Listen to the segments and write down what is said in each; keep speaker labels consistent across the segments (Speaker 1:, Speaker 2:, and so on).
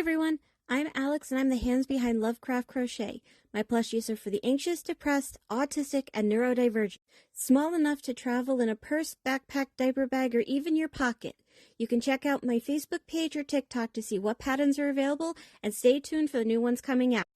Speaker 1: everyone, I'm Alex and I'm the hands behind Lovecraft Crochet. My plushies are for the anxious, depressed, autistic, and neurodivergent. Small enough to travel in a purse, backpack, diaper bag, or even your pocket. You can check out my Facebook page or TikTok to see what patterns are available and stay tuned for the new ones coming out.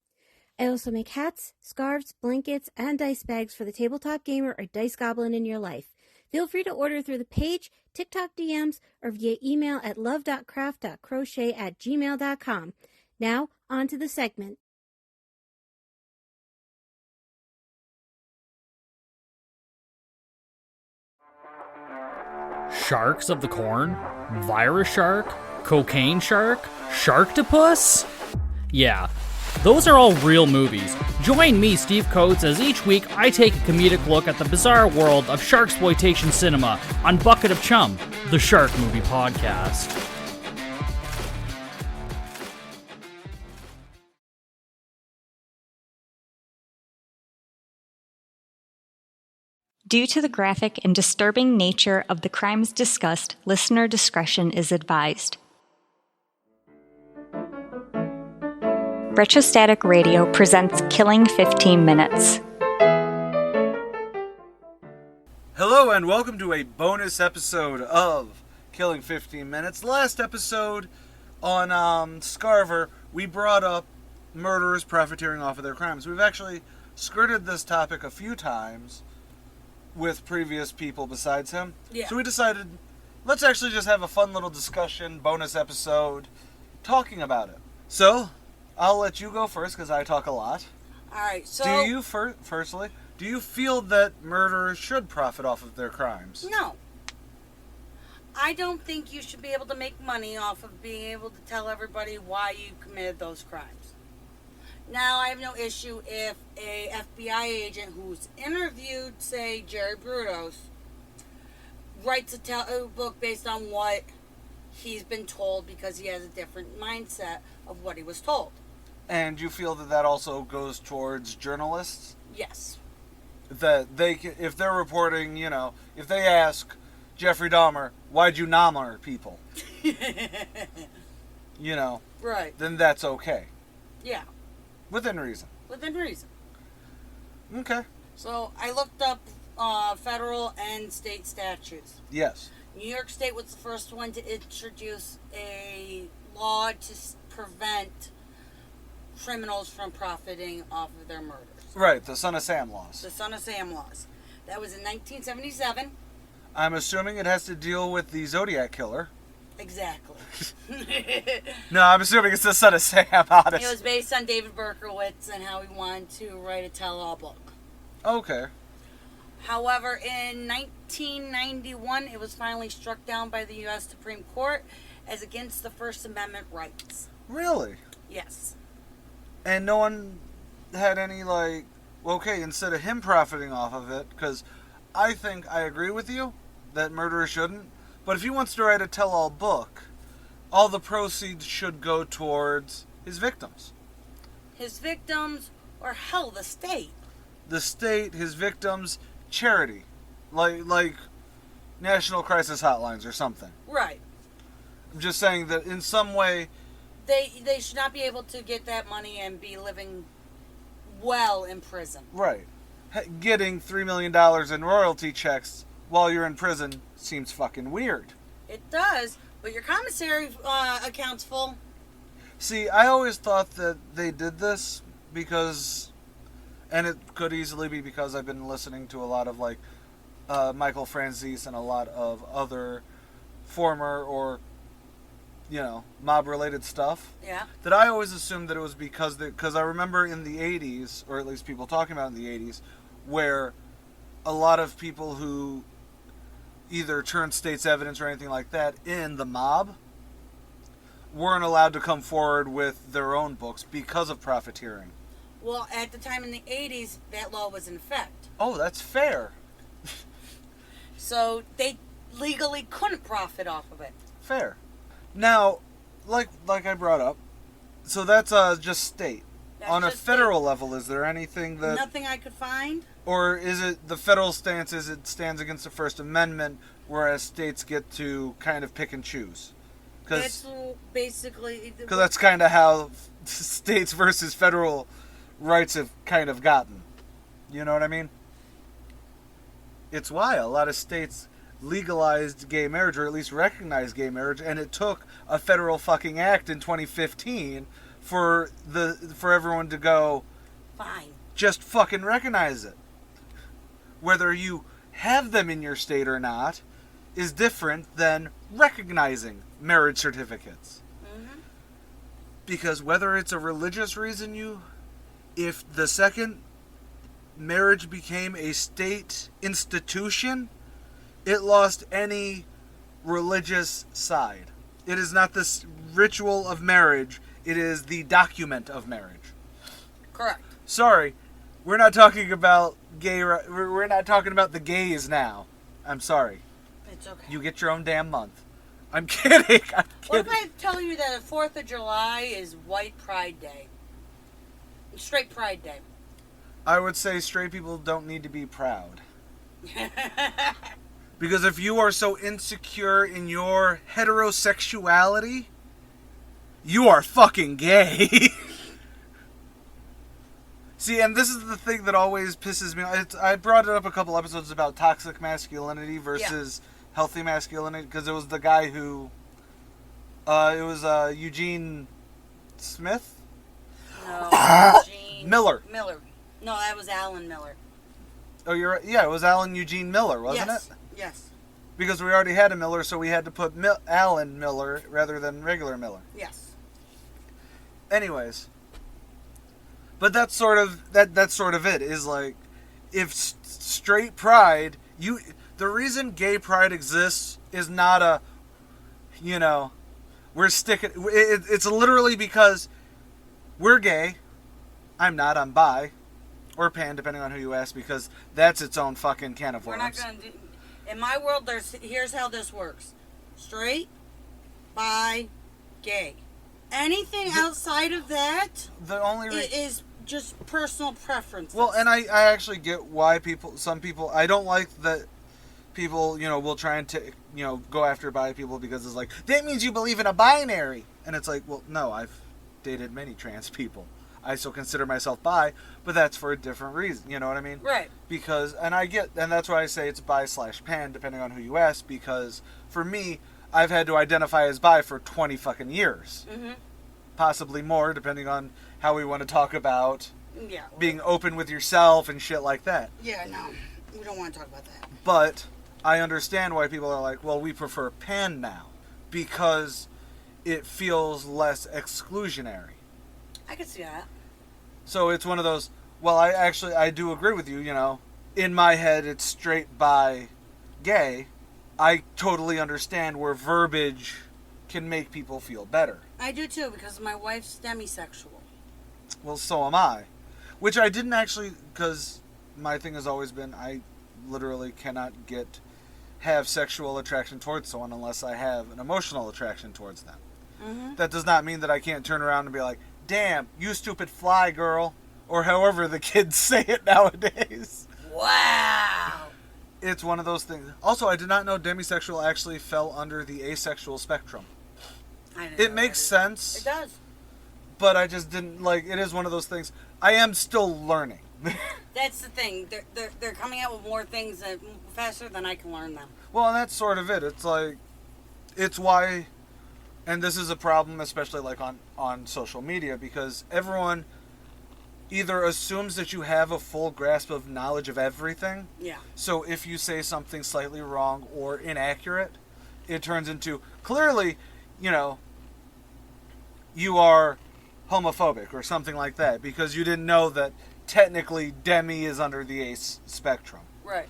Speaker 1: I also make hats, scarves, blankets, and dice bags for the tabletop gamer or dice goblin in your life. Feel free to order through the page, TikTok DMs, or via email at love.craft.crochet@gmail.com. Now, on to the segment.
Speaker 2: Sharks of the Corn? Virus shark? Cocaine shark? Sharktopus? Yeah, those are all real movies. Join me, Steve Coates, as each week I take a comedic look at the bizarre world of sharksploitation cinema on Bucket of Chum, the Shark Movie Podcast.
Speaker 3: Due to the graphic and disturbing nature of the crimes discussed, listener discretion is advised. Retrostatic Radio presents Killing 15 Minutes.
Speaker 4: Hello and welcome to a bonus episode of Killing 15 Minutes. Last episode on Scarver, we brought up murderers profiteering off of their crimes. We've actually skirted this topic a few times with previous people besides him. Yeah. So we decided, let's actually just have a fun little discussion, bonus episode, talking about it. So, I'll let you go first because I talk a lot.
Speaker 5: Alright, so...
Speaker 4: Do you, firstly, do you feel that murderers should profit off of their crimes?
Speaker 5: No. I don't think you should be able to make money off of being able to tell everybody why you committed those crimes. Now, I have no issue if a FBI agent who's interviewed, say, Jerry Brudos, writes a book based on what he's been told because he has a different mindset of what he was told.
Speaker 4: And you feel that that also goes towards journalists?
Speaker 5: Yes.
Speaker 4: That they, if they're reporting, you know, if they ask Jeffrey Dahmer, why'd you Dahmer people? You know.
Speaker 5: Right.
Speaker 4: Then that's okay.
Speaker 5: Yeah.
Speaker 4: Within reason.
Speaker 5: Within reason.
Speaker 4: Okay.
Speaker 5: So, I looked up federal and state statutes.
Speaker 4: Yes.
Speaker 5: New York State was the first one to introduce a law to prevent criminals from profiting off of their murders.
Speaker 4: Right, the Son of Sam laws.
Speaker 5: The Son of Sam laws. That was in 1977.
Speaker 4: I'm assuming it has to deal with the Zodiac Killer.
Speaker 5: Exactly.
Speaker 4: No, I'm assuming it's the Son of Sam, honestly.
Speaker 5: It was based on David Berkowitz and how he wanted to write a tell-all book.
Speaker 4: Okay.
Speaker 5: However, in 1991, it was finally struck down by the U.S. Supreme Court as against the First Amendment rights.
Speaker 4: Really?
Speaker 5: Yes.
Speaker 4: And no one had any, like, okay, instead of him profiting off of it, because I think I agree with you that murderers shouldn't, but if he wants to write a tell-all book, all the proceeds should go towards his victims.
Speaker 5: His victims, or hell, the state.
Speaker 4: The state, his victims, charity. Like National Crisis Hotlines or something.
Speaker 5: Right.
Speaker 4: I'm just saying that in some way...
Speaker 5: They should not be able to get that money and be living well in prison. Right.
Speaker 4: Getting $3 million in royalty checks while you're in prison seems fucking weird.
Speaker 5: It does, but your commissary account's full.
Speaker 4: See, I always thought that they did this because, and it could easily be because I've been listening to a lot of like Michael Franzese and a lot of other former or, you know, mob-related stuff.
Speaker 5: Yeah.
Speaker 4: That I always assumed that it was because I remember in the 80s, or at least people talking about in the 80s, where a lot of people who either turned state's evidence or anything like that in the mob weren't allowed to come forward with their own books because of profiteering.
Speaker 5: Well, at the time in the 80s, that law was in effect.
Speaker 4: Oh, that's fair.
Speaker 5: So they legally couldn't profit off of it.
Speaker 4: Fair. Now, like I brought up, so that's just state.
Speaker 5: That's
Speaker 4: on a
Speaker 5: just
Speaker 4: federal level, is there anything that...
Speaker 5: Nothing I could find.
Speaker 4: Or is it the federal stance is it stands against the First Amendment, whereas states get to kind of pick and choose?
Speaker 5: That's basically...
Speaker 4: Because that's kind of how states versus federal rights have kind of gotten. You know what I mean? It's why a lot of states legalized gay marriage, or at least recognized gay marriage, and it took a federal fucking act in 2015 for everyone to go,
Speaker 5: fine,
Speaker 4: just fucking recognize it. Whether you have them in your state or not is different than recognizing marriage certificates.
Speaker 5: Mm-hmm.
Speaker 4: Because whether it's a religious reason if the second marriage became a state institution, it lost any religious side. It is not this ritual of marriage, it is the document of marriage.
Speaker 5: Correct.
Speaker 4: Sorry, we're not talking about we're not talking about the gays now. I'm sorry.
Speaker 5: It's okay.
Speaker 4: You get your own damn month. I'm kidding.
Speaker 5: What if I tell you that the 4th of July is White Pride Day? Straight Pride Day.
Speaker 4: I would say straight people don't need to be proud. Because if you are so insecure in your heterosexuality, you are fucking gay. See, and this is the thing that always pisses me off. I brought it up a couple episodes about toxic masculinity versus healthy masculinity, because it was the guy who... it was Eugene Smith?
Speaker 5: No, Eugene...
Speaker 4: Miller.
Speaker 5: No, that was Alan Miller.
Speaker 4: Oh, you're right. Yeah, it was Alan Eugene Miller, wasn't it?
Speaker 5: Yes.
Speaker 4: Because we already had a Miller, so we had to put Alan Miller rather than regular Miller.
Speaker 5: Yes.
Speaker 4: Anyways, but that's sort of it. Is like, if straight pride, the reason gay pride exists is not we're sticking. It's literally because we're gay. I'm not. I'm bi, or pan, depending on who you ask, because that's its own fucking can of worms.
Speaker 5: We're not gonna do. In my world, here's how this works: straight, bi, gay. Anything outside of that,
Speaker 4: the only
Speaker 5: is just personal preference.
Speaker 4: Well, and I actually get why some people, I don't like that people, will try and go after bi people, because it's like, that means you believe in a binary. And it's like, well, no, I've dated many trans people. I still consider myself bi, but that's for a different reason. You know what I mean?
Speaker 5: Right.
Speaker 4: Because, and that's why I say it's bi/pan, depending on who you ask, because for me, I've had to identify as bi for 20 fucking years.
Speaker 5: Mm-hmm.
Speaker 4: Possibly more, depending on how we want to talk about being open with yourself and shit like that.
Speaker 5: Yeah, no. We don't want to talk about that.
Speaker 4: But I understand why people are like, well, we prefer pan now, because it feels less exclusionary.
Speaker 5: I can see that.
Speaker 4: So it's one of those, well, I do agree with you, in my head it's straight bi gay. I totally understand where verbiage can make people feel better.
Speaker 5: I do too, because my wife's demisexual.
Speaker 4: Well, so am I. Which I didn't actually, because my thing has always been, I literally cannot have sexual attraction towards someone unless I have an emotional attraction towards them.
Speaker 5: Mm-hmm.
Speaker 4: That does not mean that I can't turn around and be like, damn, you stupid fly girl, or however the kids say it nowadays.
Speaker 5: Wow.
Speaker 4: It's one of those things. Also, I did not know demisexual actually fell under the asexual spectrum. It makes sense.
Speaker 5: It does.
Speaker 4: But I just didn't, it is one of those things. I am still learning.
Speaker 5: That's the thing. They're coming out with more things faster than I can learn them.
Speaker 4: Well, and that's sort of it. It's like, it's why, and this is a problem, especially on social media, because everyone either assumes that you have a full grasp of knowledge of everything.
Speaker 5: Yeah.
Speaker 4: So if you say something slightly wrong or inaccurate, it turns into, clearly, you are homophobic or something like that, because you didn't know that technically demi is under the ace spectrum.
Speaker 5: Right.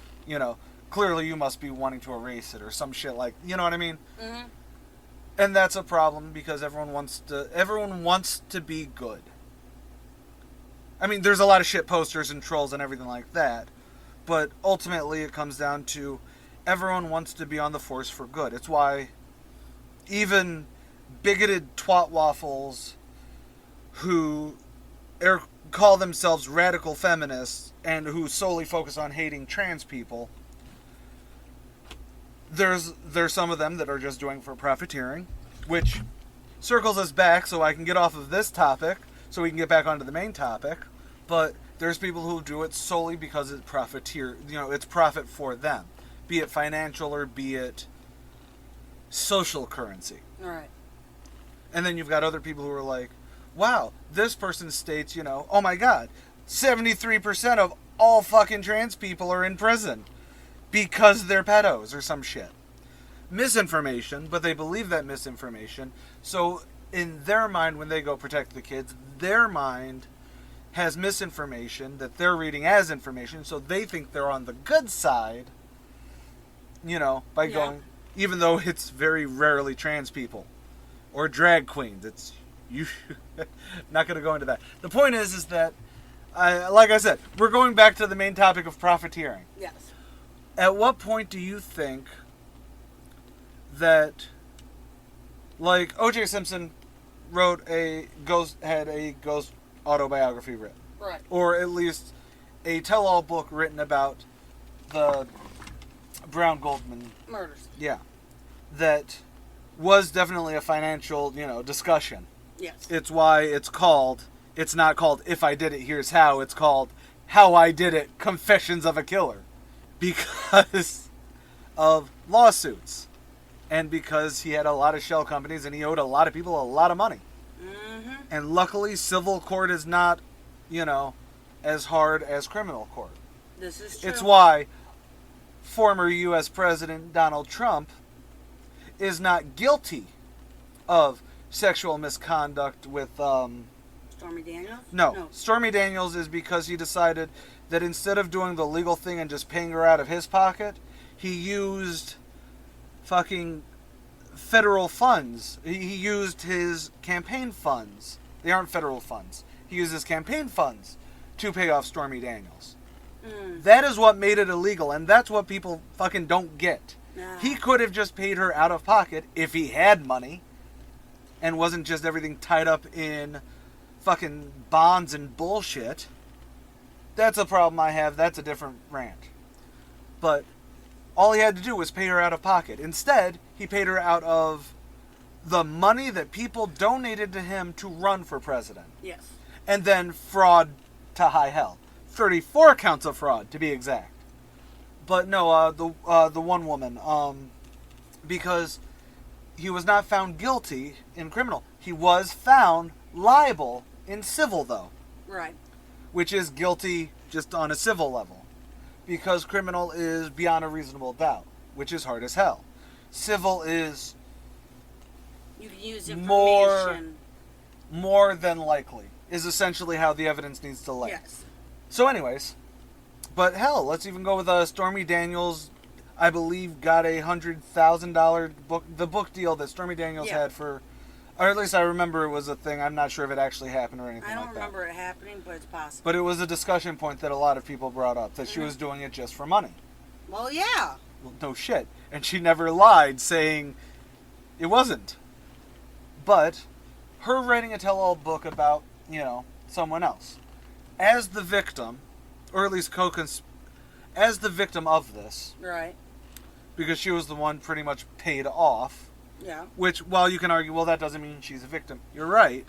Speaker 4: Clearly you must be wanting to erase it or some shit like, you know what I mean?
Speaker 5: Mm-hmm.
Speaker 4: And that's a problem, because everyone wants to be good. I mean, there's a lot of shit posters and trolls and everything like that, but ultimately it comes down to everyone wants to be on the force for good. It's why even bigoted twat waffles who call themselves radical feminists and who solely focus on hating trans people, there's some of them that are just doing it for profiteering, which circles us back so I can get off of this topic so we can get back onto the main topic. But there's people who do it solely because it's it's profit for them, be it financial or be it social currency.
Speaker 5: All right.
Speaker 4: And then you've got other people who are like, wow, this person states, oh my God, 73% of all fucking trans people are in prison because they're pedos or some shit. Misinformation, but they believe that misinformation. So in their mind, when they go protect the kids, their mind has misinformation that they're reading as information, so they think they're on the good side, by going, even though it's very rarely trans people or drag queens. It's not going to go into that. The point is that, like I said, we're going back to the main topic of profiteering.
Speaker 5: Yes.
Speaker 4: At what point do you think that, like, O.J. Simpson had a ghost autobiography written,
Speaker 5: Right.
Speaker 4: or at least a tell-all book written about the Brown Goldman
Speaker 5: Murders.
Speaker 4: Yeah, that was definitely a financial, discussion.
Speaker 5: Yes.
Speaker 4: It's why it's not called If I Did It, Here's How. It's called How I Did It, Confessions of a Killer. Because of lawsuits. And because he had a lot of shell companies and he owed a lot of people a lot of money.
Speaker 5: Mm-hmm.
Speaker 4: And luckily, civil court is not, as hard as criminal court.
Speaker 5: This is true.
Speaker 4: It's why former U.S. President Donald Trump is not guilty of sexual misconduct with,
Speaker 5: Stormy Daniels?
Speaker 4: No. Stormy Daniels is because he decided that instead of doing the legal thing and just paying her out of his pocket, he used fucking federal funds. He used his campaign funds. They aren't federal funds. He used his campaign funds to pay off Stormy Daniels. That is what made it illegal, and that's what people fucking don't get.
Speaker 5: Nah.
Speaker 4: He could have just paid her out of pocket if he had money and wasn't just everything tied up in fucking bonds and bullshit. That's a problem I have. That's a different rant. But all he had to do was pay her out of pocket. Instead, he paid her out of the money that people donated to him to run for president.
Speaker 5: Yes.
Speaker 4: And then fraud to high hell. 34 counts of fraud, to be exact. But no, the one woman, because he was not found guilty in criminal. He was found liable in civil, though.
Speaker 5: Right.
Speaker 4: Which is guilty just on a civil level. Because criminal is beyond a reasonable doubt, which is hard as hell. Civil is
Speaker 5: You can use information.
Speaker 4: more than likely, is essentially how the evidence needs to lay.
Speaker 5: Yes.
Speaker 4: So anyways, but hell, let's even go with Stormy Daniels. I believe got a $100,000 book, the book deal that Stormy Daniels had for, or at least I remember it was a thing. I'm not sure if it actually happened or anything like that.
Speaker 5: I don't remember it happening, but it's possible.
Speaker 4: But it was a discussion point that a lot of people brought up, that she was doing it just for money.
Speaker 5: Well, yeah.
Speaker 4: Well, no shit. And she never lied saying it wasn't. But her writing a tell-all book about, someone else. As the victim, or at least as the victim of this.
Speaker 5: Right.
Speaker 4: Because she was the one pretty much paid off.
Speaker 5: Yeah.
Speaker 4: Which, while you can argue, well, that doesn't mean she's a victim. You're right.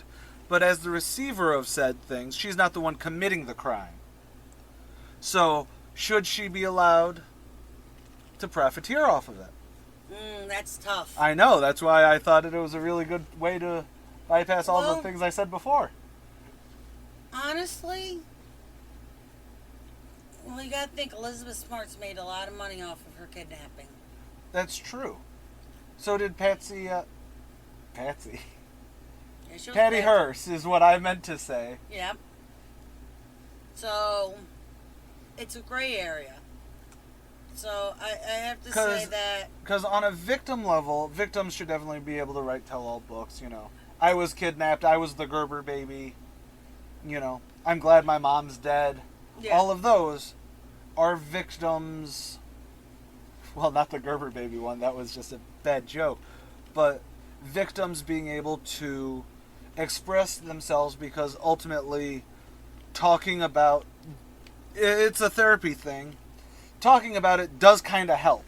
Speaker 4: But as the receiver of said things, she's not the one committing the crime. So, should she be allowed to profiteer off of it?
Speaker 5: That's tough.
Speaker 4: I know. That's why I thought it was a really good way to bypass all the things I said before.
Speaker 5: Honestly, well, you gotta think Elizabeth Smart's made a lot of money off of her kidnapping.
Speaker 4: That's true. So did Patsy. Patsy.
Speaker 5: Yeah, she was
Speaker 4: Patty
Speaker 5: bad.
Speaker 4: Hearst is what I meant to say.
Speaker 5: Yep. It's a gray area. So I have to say that...
Speaker 4: Because on a victim level, victims should definitely be able to write tell-all books, I was kidnapped, I was the Gerber baby, I'm glad my mom's dead.
Speaker 5: Yeah.
Speaker 4: All of those are victims... Well, not the Gerber baby one, that was just a bad joke. But victims being able to express themselves because ultimately talking about... It's a therapy thing. Talking about it does kind of help.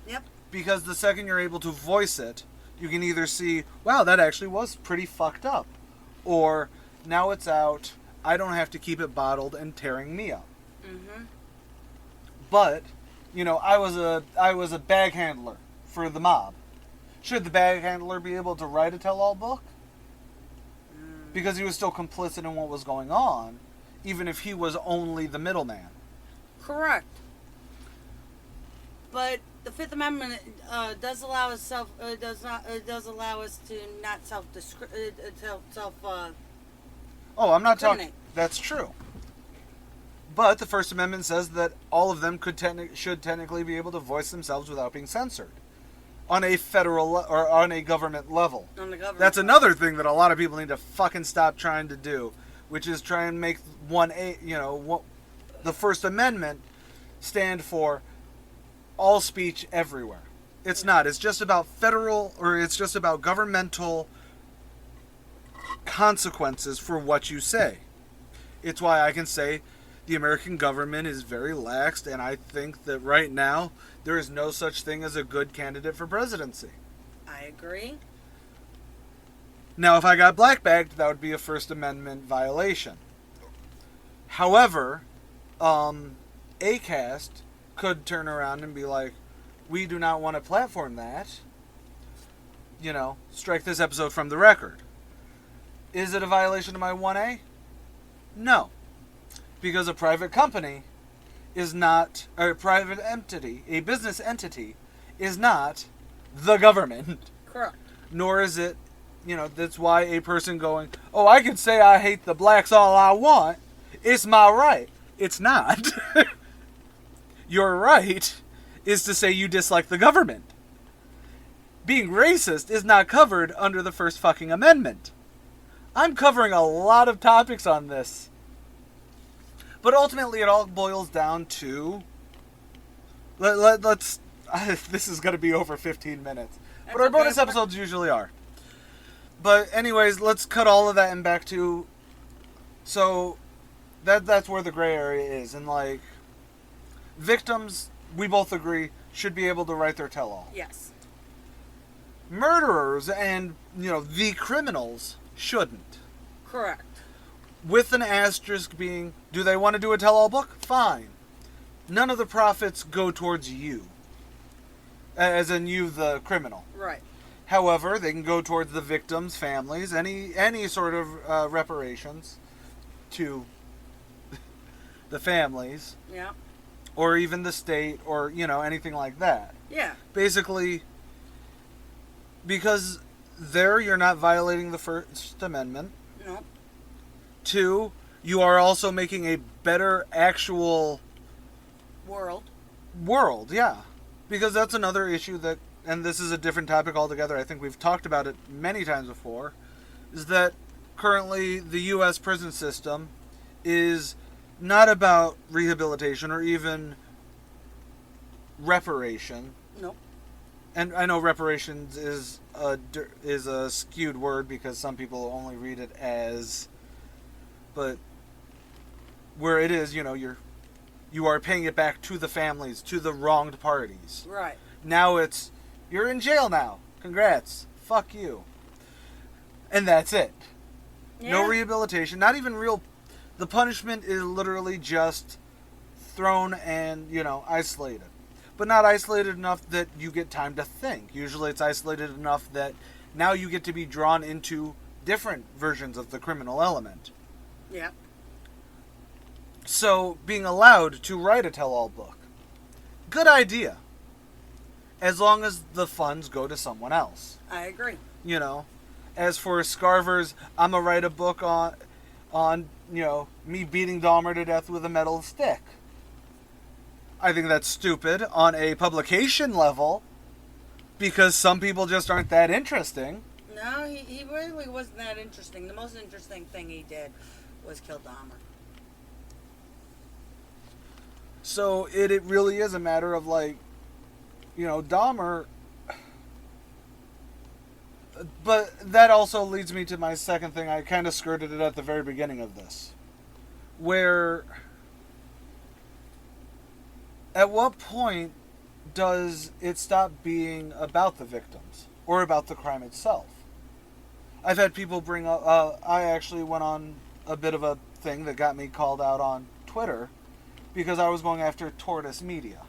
Speaker 5: Yep.
Speaker 4: Because the second you're able to voice it, You can either see, wow, that actually was pretty fucked up, or now it's out, I don't have to keep it bottled and tearing me up.
Speaker 5: Mm-hmm.
Speaker 4: But, I was a bag handler for the mob. Should the bag handler be able to write a tell-all book? Because he was still complicit in what was going on, even if he was only the middleman.
Speaker 5: Correct. But the Fifth Amendment does allow us does allow us to not self.
Speaker 4: Oh, I'm not talking. That's true. But the First Amendment says that all of them should technically be able to voice themselves without being censored, on a federal or on a government level.
Speaker 5: On the government.
Speaker 4: That's another thing that a lot of people need to fucking stop trying to do, which is try and make the First Amendment stand for all speech everywhere. It's not. It's just about federal, or it's just about governmental consequences for what you say. It's why I can say the American government is very lax, and I think that right now there is no such thing as a good candidate for presidency.
Speaker 5: I agree.
Speaker 4: Now, if I got black-bagged, that would be a First Amendment violation. However, ACAST could turn around and be like, we do not want to platform that. Strike this episode from the record. Is it a violation of my 1A? No. Because a private company is not, or a private entity, a business entity, is not the government.
Speaker 5: Correct.
Speaker 4: Nor is it, that's why a person going, oh, I can say I hate the blacks all I want. It's my right. It's not. Your right is to say you dislike the government. Being racist is not covered under the First fucking Amendment. I'm covering a lot of topics on this. But ultimately, it all boils down to... Let's... This is going to be over 15 minutes. But our bonus episodes usually are. But anyways, let's cut all of that and back to... So, that's where the gray area is. And, victims, we both agree, should be able to write their tell-all.
Speaker 5: Yes.
Speaker 4: Murderers and, the criminals shouldn't.
Speaker 5: Correct.
Speaker 4: With an asterisk being, do they want to do a tell-all book? Fine. None of the profits go towards you. As in you, the criminal.
Speaker 5: Right.
Speaker 4: However, they can go towards the victims' families, any sort of reparations to the families.
Speaker 5: Yeah.
Speaker 4: Or even the state, or, anything like that.
Speaker 5: Yeah.
Speaker 4: Basically, because there you're not violating the First Amendment.
Speaker 5: No.
Speaker 4: 2, you are also making a better actual world, yeah. Because that's another issue that, and this is a different topic altogether, I think we've talked about it many times before, is that currently the U.S. prison system is not about rehabilitation or even reparation.
Speaker 5: Nope.
Speaker 4: And I know reparations is a skewed word because some people only read it as... But where it is, you are paying it back to the families, to the wronged parties.
Speaker 5: Right.
Speaker 4: Now it's, you're in jail now. Congrats. Fuck you. And that's it. Yeah. No rehabilitation. Not even real... The punishment is literally just thrown and, isolated. But not isolated enough that you get time to think. Usually it's isolated enough that now you get to be drawn into different versions of the criminal element.
Speaker 5: Yeah.
Speaker 4: So, being allowed to write a tell-all book. Good idea. As long as the funds go to someone else.
Speaker 5: I agree.
Speaker 4: As for Scarver's, I'm going to write a book on me beating Dahmer to death with a metal stick. I think that's stupid on a publication level, because some people just aren't that interesting.
Speaker 5: No, he really wasn't that interesting. The most interesting thing he did was kill Dahmer.
Speaker 4: So it really is a matter of Dahmer. But that also leads me to my second thing. I kind of skirted it at the very beginning of this. Where, at what point does it stop being about the victims? or about the crime itself. I've had people bring up, I actually went on a bit of a thing that got me called out on Twitter because I was going after Tortoise Media.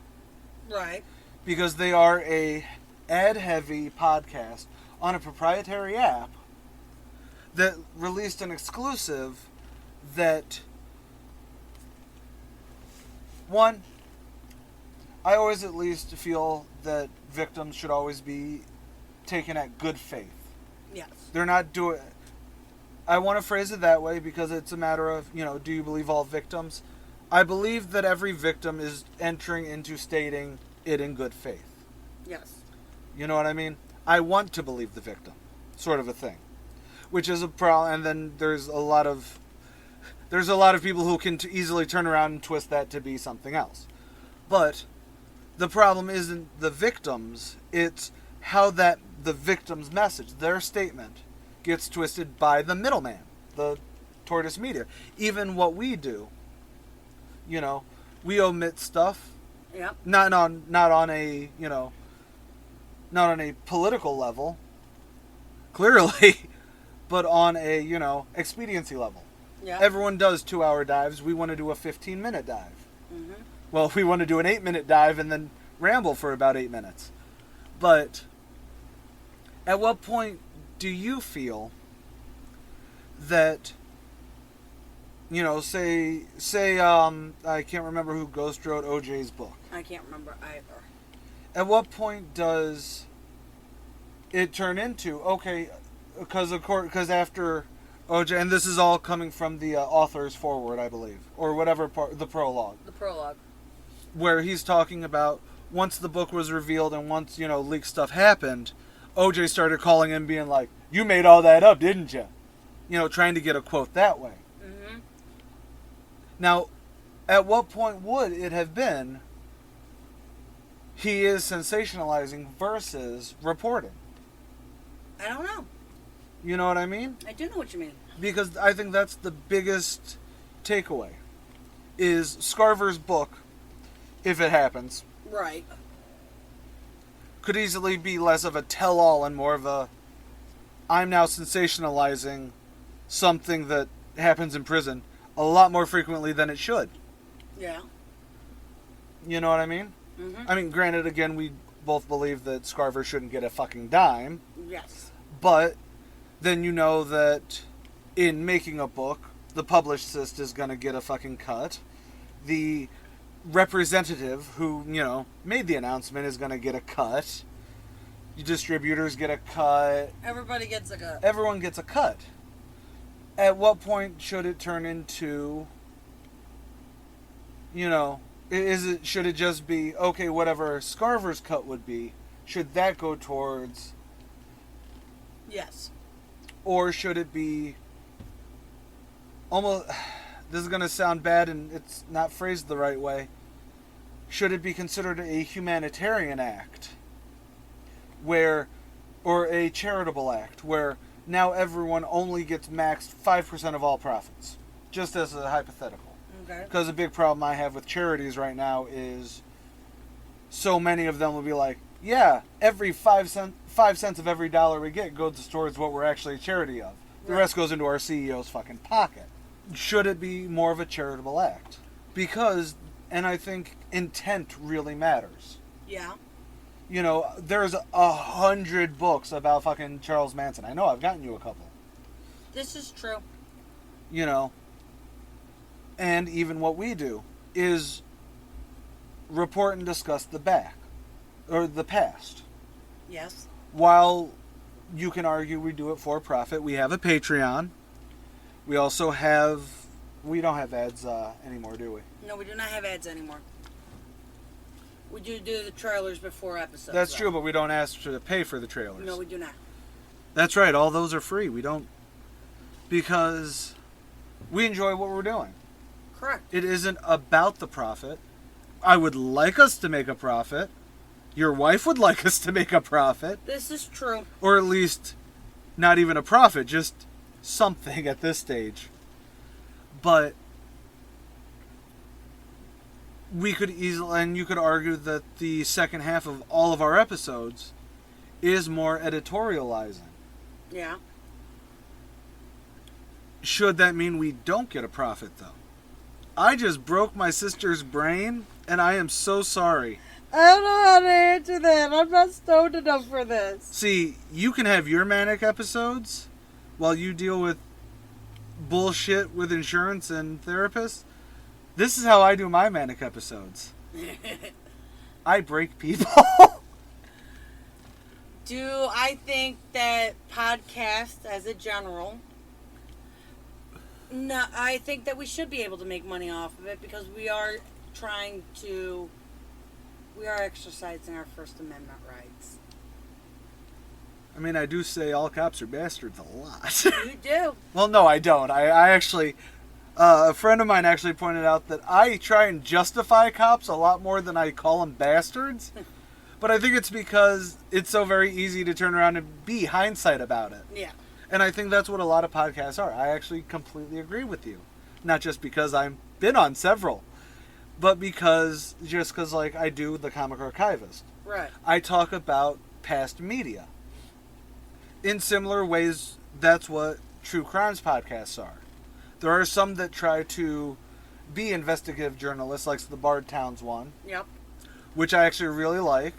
Speaker 5: Right.
Speaker 4: Because they are a ad-heavy podcast on a proprietary app that released an exclusive that, one, I always at least feel that victims should always be taken at good faith.
Speaker 5: Yes.
Speaker 4: They're not doing... I want to phrase it that way because it's a matter of, do you believe all victims? I believe that every victim is entering into stating it in good faith.
Speaker 5: Yes.
Speaker 4: You know what I mean? I want to believe the victim, sort of a thing. Which is a problem, and then there's a lot of people who can easily turn around and twist that to be something else. But the problem isn't the victims, it's how the victim's message, their statement, gets twisted by the middleman, the Tortoise Media. Even what we do, we omit stuff.
Speaker 5: Yep.
Speaker 4: Not on a political level, clearly, but on a expediency level.
Speaker 5: Yeah.
Speaker 4: Everyone does 2-hour dives. We want to do a 15-minute dive.
Speaker 5: Mm-hmm.
Speaker 4: Well, we want to do an 8-minute dive and then ramble for about 8 minutes. But at what point do you feel that, say I can't remember who ghost wrote OJ's book.
Speaker 5: I can't remember either.
Speaker 4: At what point does it turn into, okay, because after OJ, and this is all coming from the author's foreword, I believe, or whatever part, the prologue.
Speaker 5: The prologue.
Speaker 4: Where he's talking about once the book was revealed and once, leaked stuff happened, OJ started calling him being like, you made all that up, didn't you? Trying to get a quote that way.
Speaker 5: Mm-hmm.
Speaker 4: Now, at what point would it have been he is sensationalizing versus reporting?
Speaker 5: I don't know.
Speaker 4: You know what I mean?
Speaker 5: I do know what you mean.
Speaker 4: Because I think that's the biggest takeaway. Is Scarver's book, if it happens,
Speaker 5: Right.
Speaker 4: could easily be less of a tell-all and more of a, I'm now sensationalizing something that happens in prison a lot more frequently than it should.
Speaker 5: Yeah.
Speaker 4: You know what I mean?
Speaker 5: Mm-hmm.
Speaker 4: I mean, granted, again, we both believe that Scarver shouldn't get a fucking dime.
Speaker 5: Yes.
Speaker 4: But then you know that in making a book, the publicist is going to get a fucking cut. The representative who, made the announcement is going to get a cut. Distributors get a cut.
Speaker 5: Everybody gets a cut.
Speaker 4: Everyone gets a cut. At what point should it turn into, should it just be, okay, whatever Scarver's cut would be, should that go towards...
Speaker 5: Yes.
Speaker 4: Or should it be almost... This is going to sound bad and it's not phrased the right way. Should it be considered a humanitarian act? Or a charitable act, where now everyone only gets maxed 5% of all profits. Just as a hypothetical.
Speaker 5: Okay.
Speaker 4: Because a big problem I have with charities right now is so many of them will be like, yeah, every 5 cents of every dollar we get goes towards what we're actually a charity of. The rest goes into our CEO's fucking pocket. Should it be more of a charitable act? Because, and I think intent really matters.
Speaker 5: Yeah.
Speaker 4: There's 100 books about fucking Charles Manson. I know, I've gotten you a couple.
Speaker 5: This is true.
Speaker 4: And even what we do is report and discuss the past.
Speaker 5: Yes.
Speaker 4: While you can argue we do it for profit, we have a Patreon. We also have... We don't have ads anymore, do we?
Speaker 5: No, we do not have ads anymore. We do the trailers before episodes.
Speaker 4: That's true, but we don't ask to pay for the trailers.
Speaker 5: No, we do not.
Speaker 4: That's right, all those are free. We don't... Because we enjoy what we're doing.
Speaker 5: Correct.
Speaker 4: It isn't about the profit. I would like us to make a profit. Your wife would like us to make a profit.
Speaker 5: This is true.
Speaker 4: Or at least not even a profit, just something at this stage. But we could easily, and you could argue that the second half of all of our episodes is more editorializing.
Speaker 5: Yeah.
Speaker 4: Should that mean we don't get a profit, though? I just broke my sister's brain, and I am so sorry.
Speaker 5: I don't know how to answer that. I'm not stoned enough for this.
Speaker 4: See, you can have your manic episodes while you deal with bullshit with insurance and therapists. This is how I do my manic episodes. I break people.
Speaker 5: Do I think that podcasts as a general... No, I think that we should be able to make money off of it because we are exercising our First Amendment rights.
Speaker 4: I mean, I do say all cops are bastards a lot.
Speaker 5: You do.
Speaker 4: Well, no, I don't. I actually... a friend of mine actually pointed out that I try and justify cops a lot more than I call them bastards. But I think it's because it's so very easy to turn around and be hindsight about it.
Speaker 5: Yeah.
Speaker 4: And I think that's what a lot of podcasts are. I actually completely agree with you. Not just because I've been on several, but because like I do the Comic Archivist.
Speaker 5: Right.
Speaker 4: I talk about past media. In similar ways, that's what true crimes podcasts are. There are some that try to be investigative journalists, like the Bard Towns one.
Speaker 5: Yep.
Speaker 4: Which I actually really like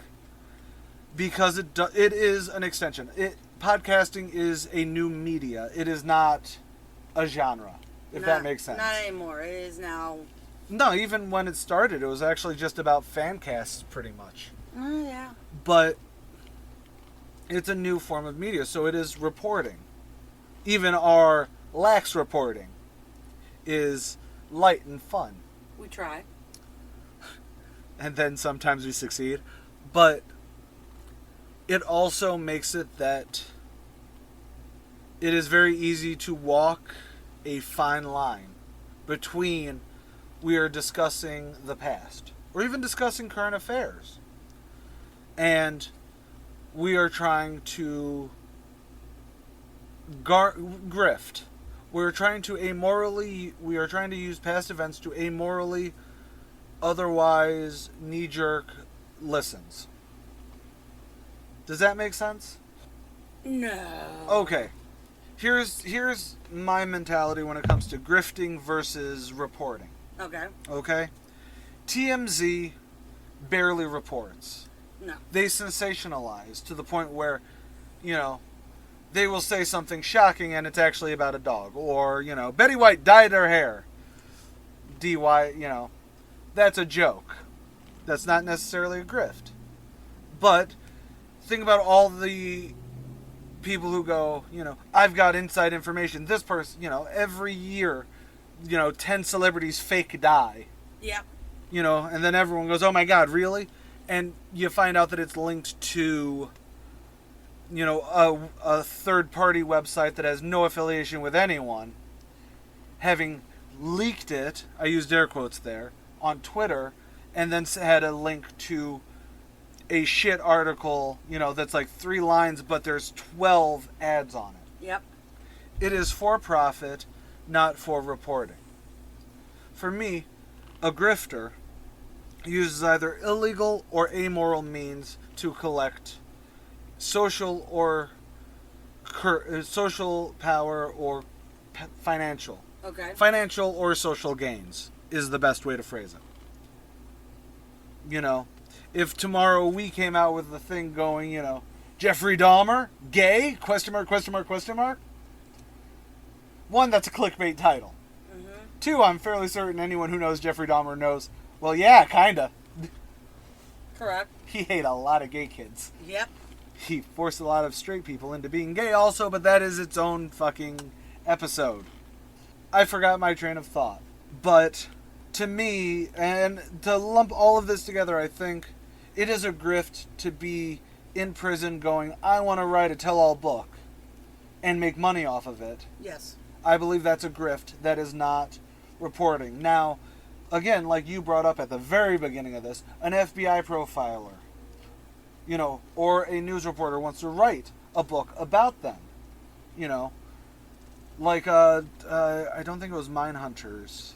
Speaker 4: because it is an extension. Podcasting is a new media. It is not a genre, if that makes sense.
Speaker 5: Not anymore. It is now...
Speaker 4: No, even when it started, it was actually just about fan casts, pretty much.
Speaker 5: Oh, yeah.
Speaker 4: But it's a new form of media, so it is reporting. Even our lax reporting is light and fun.
Speaker 5: We try.
Speaker 4: And then sometimes we succeed. But it also makes it that it is very easy to walk a fine line between we are discussing the past or even discussing current affairs and we are trying to grift. We are trying to use past events to amorally otherwise knee-jerk listens. Does that make sense?
Speaker 5: No.
Speaker 4: Okay. Here's my mentality when it comes to grifting versus reporting.
Speaker 5: Okay.
Speaker 4: Okay? TMZ barely reports.
Speaker 5: No.
Speaker 4: They sensationalize to the point where, they will say something shocking and it's actually about a dog. Or, Betty White dyed her hair. DY, that's a joke. That's not necessarily a grift. But think about all the people who go, I've got inside information. This person, every year, 10 celebrities fake die.
Speaker 5: Yep.
Speaker 4: And then everyone goes, oh my God, really? And you find out that it's linked to, a third-party website that has no affiliation with anyone, having leaked it, I used air quotes there, on Twitter, and then had a link to a shit article, that's like 3 lines, but there's 12 ads on it.
Speaker 5: Yep.
Speaker 4: It is for profit, not for reporting. For me, a grifter uses either illegal or amoral means to collect social power or financial.
Speaker 5: Okay.
Speaker 4: Financial or social gains is the best way to phrase it. If tomorrow we came out with the thing going, Jeffrey Dahmer, gay, question mark. 1, that's a clickbait title. Mm-hmm. 2, I'm fairly certain anyone who knows Jeffrey Dahmer knows, well, yeah, kinda.
Speaker 5: Correct.
Speaker 4: He ate a lot of gay kids.
Speaker 5: Yep.
Speaker 4: He forced a lot of straight people into being gay also, but that is its own fucking episode. I forgot my train of thought. But to me, and to lump all of this together, I think it is a grift to be in prison going, I want to write a tell-all book and make money off of it.
Speaker 5: Yes.
Speaker 4: I believe that's a grift. That is not reporting. Now, again, like you brought up at the very beginning of this, an FBI profiler, or a news reporter wants to write a book about them, like, I don't think it was Mindhunters,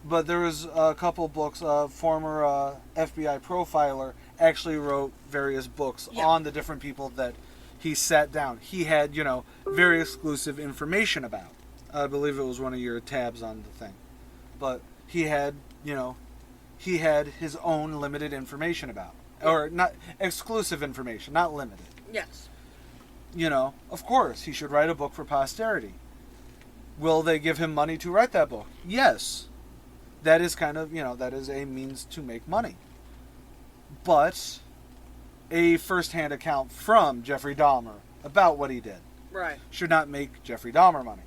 Speaker 4: but there was a couple books, former FBI profiler actually wrote various books on the different people that he sat down. He had, very exclusive information about. I believe it was one of your tabs on the thing. But he had, he had his own limited information about. Or not exclusive information, not limited.
Speaker 5: Yes.
Speaker 4: Of course, he should write a book for posterity. Will they give him money to write that book? Yes. That is kind of, that is a means to make money. But a first-hand account from Jeffrey Dahmer about what he did should not make Jeffrey Dahmer money.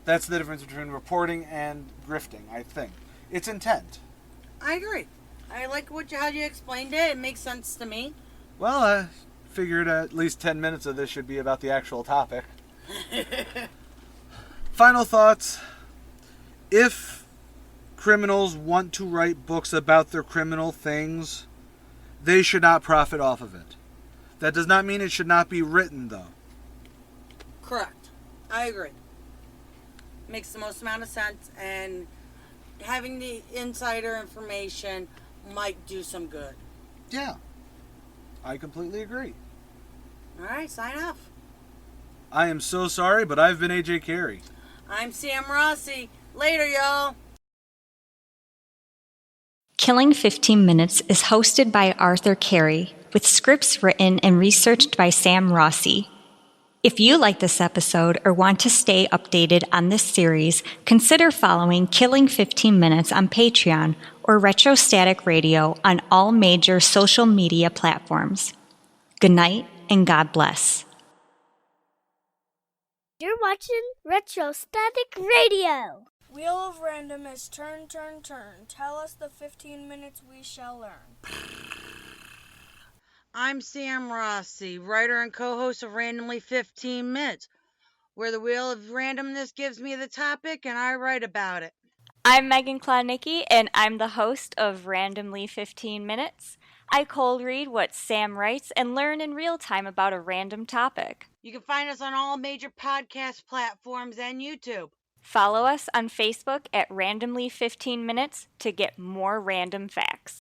Speaker 4: That's the difference between reporting and grifting, I think. It's intent.
Speaker 5: I agree. I like how you explained it. It makes sense to me.
Speaker 4: Well, I figured at least 10 minutes of this should be about the actual topic. Final thoughts. If criminals want to write books about their criminal things, they should not profit off of it. That does not mean it should not be written, though.
Speaker 5: Correct. I agree. Makes the most amount of sense, and having the insider information might do some good.
Speaker 4: Yeah. I completely agree.
Speaker 5: All right, sign off.
Speaker 4: I am so sorry, but I've been AJ Carey.
Speaker 5: I'm Sam Rossi. Later, y'all.
Speaker 3: Killing 15 Minutes is hosted by Arthur Carey, with scripts written and researched by Sam Rossi. If you like this episode or want to stay updated on this series, consider following Killing 15 Minutes on Patreon or Retrostatic Radio on all major social media platforms. Good night and God bless.
Speaker 6: You're watching Retrostatic Radio.
Speaker 7: Wheel of Random is turn, turn, turn. Tell us the 15 minutes we shall learn.
Speaker 5: I'm Sam Rossi, writer and co-host of Randomly 15 Minutes, where the wheel of randomness gives me the topic and I write about it.
Speaker 8: I'm Megan Klodnicki, and I'm the host of Randomly 15 Minutes. I cold read what Sam writes and learn in real time about a random topic.
Speaker 5: You can find us on all major podcast platforms and YouTube.
Speaker 8: Follow us on Facebook at Randomly 15 Minutes to get more random facts.